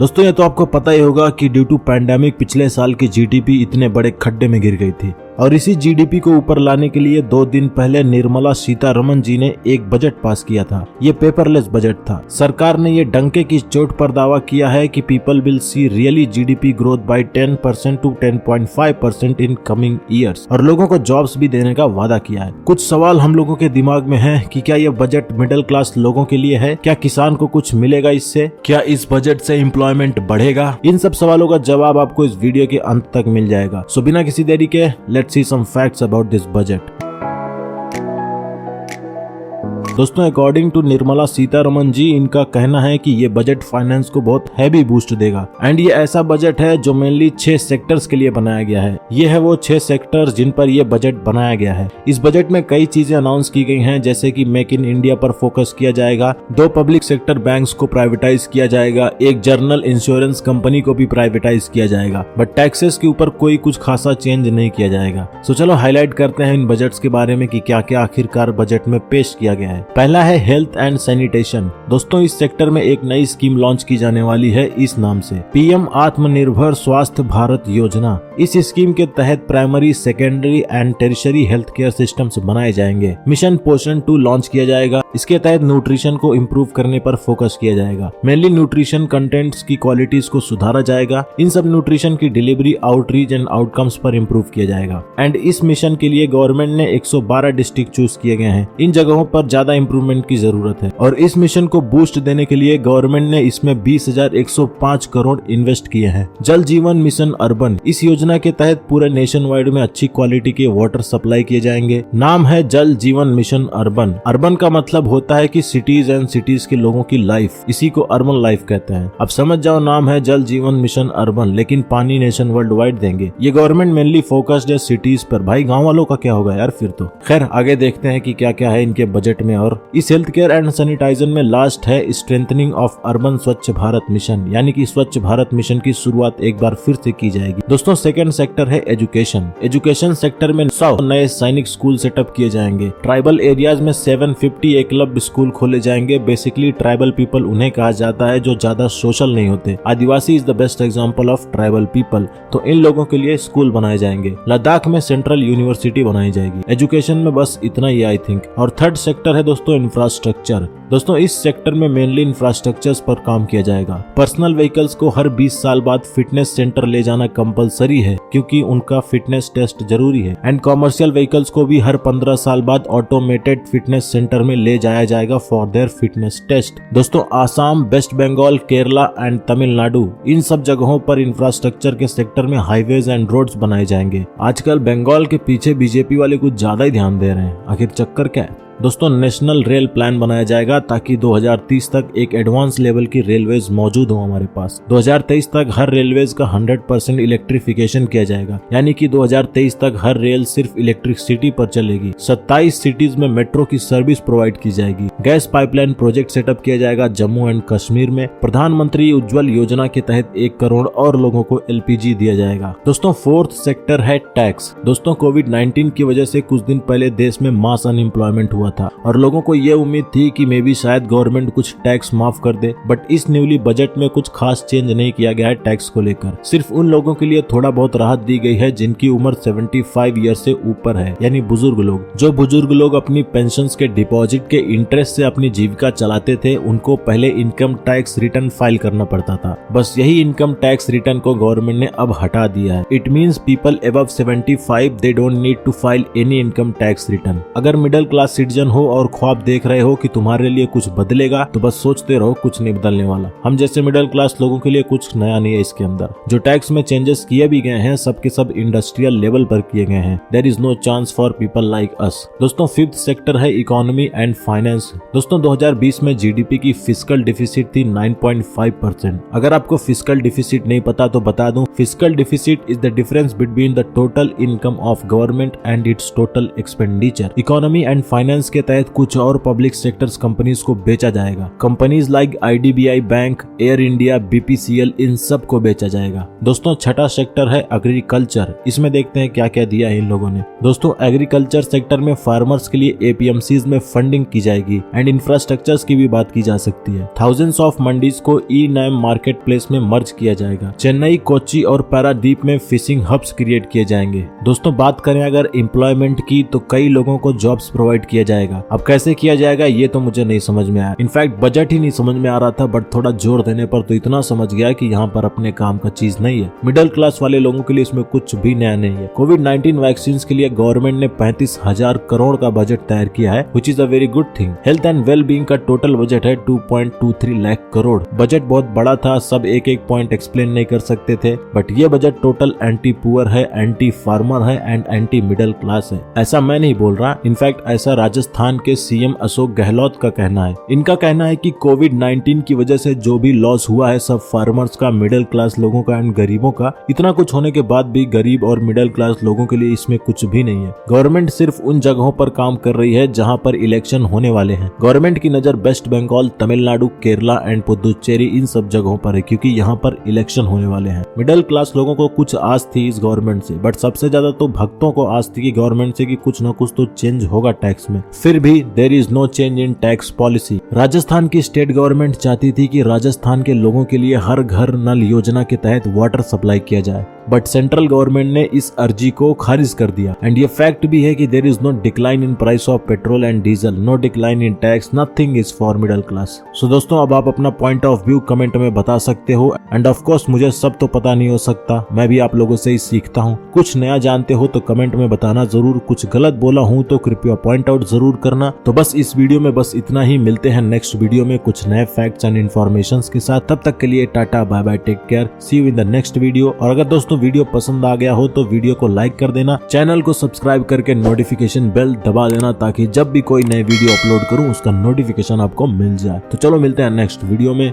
दोस्तों ये तो आपको पता ही होगा कि ड्यू टू पैंडेमिक पिछले साल की जीडीपी इतने बड़े खड्डे में गिर गई थी और इसी जीडीपी को ऊपर लाने के लिए 2 दिन पहले निर्मला सीतारमण जी ने एक बजट पास किया था। ये पेपरलेस बजट था। सरकार ने ये डंके की चोट पर दावा किया है कि people will see really GDP growth by 10% to 10.5% in coming years और लोगों को जॉब्स भी देने का वादा किया है। कुछ सवाल हम लोगों के दिमाग में है कि क्या ये बजट मिडिल क्लास लोगों के लिए है? क्या किसान को कुछ मिलेगा इससे? क्या इस बजट से एम्प्लॉयमेंट बढ़ेगा? इन सब सवालों का जवाब आपको इस वीडियो के अंत तक मिल जाएगा। सो बिना किसी देरी के let's see some facts about this budget. दोस्तों अकॉर्डिंग टू निर्मला सीतारमण जी, इनका कहना है कि ये बजट फाइनेंस को बहुत हैवी बूस्ट देगा एंड ये ऐसा बजट है जो मेनली 6 सेक्टर्स के लिए बनाया गया है। ये है वो 6 सेक्टर्स जिन पर ये बजट बनाया गया है। इस बजट में कई चीजें अनाउंस की गई हैं, जैसे कि मेक इन इंडिया पर फोकस किया जाएगा, 2 पब्लिक सेक्टर बैंक्स को प्राइवेटाइज किया जाएगा, एक जनरल इंश्योरेंस कंपनी को भी प्राइवेटाइज किया जाएगा, बट टैक्सेस के ऊपर कोई कुछ खासा चेंज नहीं किया जाएगा। सो चलो हाईलाइट करते हैं इन बजट्स के बारे में कि क्या क्या आखिरकार बजट में पेश किया गया है। पहला है हेल्थ एंड सैनिटेशन। दोस्तों इस सेक्टर में एक नई स्कीम लॉन्च की जाने वाली है इस नाम से, पीएम आत्मनिर्भर स्वास्थ्य भारत योजना। इस स्कीम के तहत primary, secondary and tertiary health care systems बनाए जाएंगे। मिशन पोषण 2 लॉन्च किया जाएगा। इसके तहत न्यूट्रिशन को इम्प्रूव करने पर फोकस किया जाएगा। मेनली न्यूट्रिशन कंटेंट्स की क्वालिटीज को सुधारा जाएगा। इन सब न्यूट्रिशन की डिलीवरी, आउटरीच एंड आउटकम्स पर इम्प्रूव किया जाएगा। एंड इस मिशन के लिए गवर्नमेंट ने 112 डिस्ट्रिक्ट चूज किए गए हैं। इन जगहों पर ज्यादा इम्प्रूवमेंट की जरूरत है और इस मिशन को बूस्ट देने के लिए गवर्नमेंट ने इसमें 20,105 करोड़ इन्वेस्ट किए हैं। जल जीवन मिशन अर्बन, इस योजना के तहत पूरे नेशन वाइड में अच्छी क्वालिटी के वाटर सप्लाई किए जाएंगे। नाम है जल जीवन मिशन अर्बन। अर्बन का मतलब होता है कि सिटीज एंड सिटीज के लोगों की लाइफ, इसी को अर्बन लाइफ कहते हैं। अब समझ जाओ, नाम है जल जीवन मिशन अर्बन, लेकिन पानी नेशन वर्ल्ड वाइड देंगे। ये गवर्नमेंट मेनली फोकस्ड है सिटीज पर। भाई गाँव वालों का क्या होगा यार फिर तो। खैर आगे देखते हैं कि क्या क्या है इनके बजट में। और इस हेल्थ केयर एंड सैनिटाइजेशन में लास्ट है स्ट्रेंथनिंग ऑफ अर्बन स्वच्छ भारत मिशन, यानी कि स्वच्छ भारत मिशन की शुरुआत एक बार फिर से की जाएगी। दोस्तों सेकंड सेक्टर है एजुकेशन। एजुकेशन सेक्टर में 100 नए सैनिक स्कूल सेटअप किए जाएंगे। ट्राइबल एरियाज में 750 एकलव्य स्कूल खोले जाएंगे। बेसिकली ट्राइबल पीपल उन्हें कहा जाता है जो ज्यादा सोशल नहीं होते। Adivasi is the best example of tribal people. तो इन लोगों के लिए स्कूल बनाए जाएंगे। लद्दाख में सेंट्रल यूनिवर्सिटी बनाई जाएगी। एजुकेशन में बस इतना ही आई थिंक। और थर्ड सेक्टर है दोस्तों इंफ्रास्ट्रक्चर। दोस्तों इस सेक्टर में मेनली इंफ्रास्ट्रक्चर्स पर काम किया जाएगा। पर्सनल व्हीकल्स को हर 20 साल बाद फिटनेस सेंटर ले जाना कंपलसरी है, क्योंकि उनका फिटनेस टेस्ट जरूरी है। एंड कॉमर्शियल व्हीकल्स को भी हर 15 साल बाद ऑटोमेटेड फिटनेस सेंटर में ले जाया जाएगा फॉर देयर फिटनेस टेस्ट। दोस्तों आसाम, वेस्ट बंगाल, केरला एंड तमिलनाडु, इन सब जगहों पर इंफ्रास्ट्रक्चर के सेक्टर में हाईवेज एंड रोड्स बनाए जाएंगे। आजकल बंगाल के पीछे बीजेपी वाले कुछ ज्यादा ही ध्यान दे रहे हैं, आखिर चक्कर क्या है? दोस्तों नेशनल रेल प्लान बनाया जाएगा ताकि 2030 तक एक एडवांस लेवल की रेलवेज मौजूद हो हमारे पास। 2023 तक हर रेलवेज का 100% इलेक्ट्रिफिकेशन किया जाएगा, यानी कि 2023 तक हर रेल सिर्फ इलेक्ट्रिसिटी पर चलेगी। 27 सिटीज में मेट्रो की सर्विस प्रोवाइड की जाएगी। गैस पाइपलाइन प्रोजेक्ट सेटअप किया जाएगा जम्मू एंड कश्मीर में। प्रधानमंत्री उज्ज्वल योजना के तहत 1 करोड़ और लोगों को LPG दिया जाएगा। दोस्तों फोर्थ सेक्टर है टैक्स। दोस्तों कोविड-19 की वजह से कुछ दिन पहले देश में मास अनएम्प्लॉयमेंट हुआ था और लोगों को ये उम्मीद थी कि मे बी शायद गवर्नमेंट कुछ टैक्स माफ कर दे, बट इस न्यूली बजट में कुछ खास चेंज नहीं किया गया है टैक्स को लेकर। सिर्फ उन लोगों के लिए थोड़ा बहुत राहत दी गई है जिनकी उम्र 75 ईयर से ऊपर है, यानी बुजुर्ग लोग। जो बुजुर्ग लोग अपनी पेंशन के डिपॉजिट के इंटरेस्ट से अपनी जीविका चलाते थे, उनको पहले इनकम टैक्स रिटर्न फाइल करना पड़ता था। बस यही इनकम टैक्स रिटर्न को गवर्नमेंट ने अब हटा दिया है। It means people above 75 they don't need to file any income tax return. अगर मिडिल क्लास सिटीजन हो और ख्वाब देख रहे हो कि तुम्हारे लिए कुछ बदलेगा, तो बस सोचते रहो, कुछ नहीं बदलने वाला। हम जैसे मिडिल क्लास लोगों के लिए कुछ नया नहीं है इसके अंदर। जो टैक्स में चेंजेस किए भी गए हैं, सबके सब इंडस्ट्रियल लेवल पर किए गए हैं। There is no chance for people like us. दोस्तों फिफ्थ सेक्टर है इकोनॉमी एंड फाइनेंस। दोस्तों 2020 में जीडीपी की फिस्कल डिफिसिट थी 9.5%। अगर आपको फिस्कल डिफिसिट नहीं पता तो बता दूं, fiscal deficit is the difference between the total income of government and it's total expenditure. Economy and finance finance के तहत कुछ और पब्लिक सेक्टर्स कंपनीज को बेचा जाएगा। Companies like IDBI bank, air India, BPCL, इन सब को बेचा जाएगा। दोस्तों छठा सेक्टर है एग्रीकल्चर। इसमें देखते हैं क्या क्या दिया है इन लोगों ने। दोस्तों एग्रीकल्चर सेक्टर में फार्मर्स के लिए APMCs में फंडिंग की जाएगी एंड इंफ्रास्ट्रक्चर्स की भी बात की जा सकती है। थाउजेंड्स ऑफ मंडीज को ई-नाम मार्केट प्लेस में मर्ज किया जाएगा। चेन्नई, कोच्चि और पारादीप में फिशिंग हब्स क्रिएट किए जाएंगे। दोस्तों बात करें अगर एम्प्लॉयमेंट की तो कई लोगों को जॉब्स प्रोवाइड किया जाएगा। अब कैसे किया जाएगा ये तो मुझे नहीं समझ में आया। इनफैक्ट बजट ही नहीं समझ में आ रहा था, बट थोड़ा जोर देने पर तो इतना समझ गया कि यहाँ पर अपने काम का चीज नहीं है। मिडिल क्लास वाले लोगों के लिए इसमें कुछ भी नया नहीं है। कोविड-19 वैक्सीन के लिए गवर्नमेंट ने 35,000 करोड़ का बजट तैयार किया है, which is a very good thing. Health and well being का टोटल बजट है 2.23 लाख करोड़। बजट बहुत बड़ा था, सब एक एक पॉइंट एक्सप्लेन नहीं कर सकते थे, बट ये बजट टोटल एंटी पुअर है, एंटी फार्मर है एंड एंटी मिडिल क्लास है। ऐसा मैं नहीं बोल रहा, इनफैक्ट ऐसा राजस्थान के CM अशोक गहलोत का कहना है। इनका कहना है कि कोविड-19 की वजह से जो भी लॉस हुआ है सब फार्मर्स का, मिडिल क्लास लोगों का एंड गरीबों का। इतना कुछ होने के बाद भी गरीब और मिडिल क्लास लोगों के लिए इसमें कुछ भी नहीं है। गवर्नमेंट सिर्फ उन जगहों पर काम कर रही है जहां पर इलेक्शन होने वाले हैं। गवर्नमेंट की नजर वेस्ट बंगाल, तमिलनाडु, केरला एंड पुदुचेरी इन सब जगहों पर है, क्योंकि यहाँ पर इलेक्शन होने वाले हैं। मिडिल क्लास लोगों को कुछ आस थी इस गवर्नमेंट से, बट सबसे ज्यादा तो भक्तों को आस थी कि गवर्नमेंट से कि कुछ न कुछ तो चेंज होगा टैक्स में। फिर भी there is no change in tax policy. Rajasthan की स्टेट गवर्नमेंट चाहती थी कि राजस्थान के लोगों के लिए हर घर नल योजना के तहत वाटर सप्लाई किया जाए, बट सेंट्रल गवर्नमेंट ने इस अर्जी को खारिज कर दिया। एंड ये फैक्ट भी है कि there is no decline in price of petrol and diesel, no decline in tax, nothing is for middle class. So दोस्तों अब आप अपना पॉइंट ऑफ व्यू कमेंट में बता सकते हो। एंड ऑफ कोर्स मुझे सब तो पता नहीं हो सकता, मैं भी आप लोगों से ही सीखता हूँ। कुछ नया जानते हो तो कमेंट में बताना जरूर। कुछ गलत बोला हूँ तो कृपया पॉइंट आउट जरूर करना। तो बस इस वीडियो में बस इतना ही। मिलते हैं नेक्स्ट वीडियो में कुछ नए फैक्ट्स एंड इन्फॉर्मेशन के साथ। तब तक के लिए tata, bye bye, take care, see you in the next video. और अगर दोस्तों वीडियो पसंद आ गया हो तो वीडियो को लाइक कर देना, चैनल को सब्सक्राइब करके नोटिफिकेशन बेल दबा देना, ताकि जब भी कोई नई वीडियो अपलोड करूं उसका नोटिफिकेशन आपको मिल जाए। तो चलो मिलते हैं नेक्स्ट वीडियो में।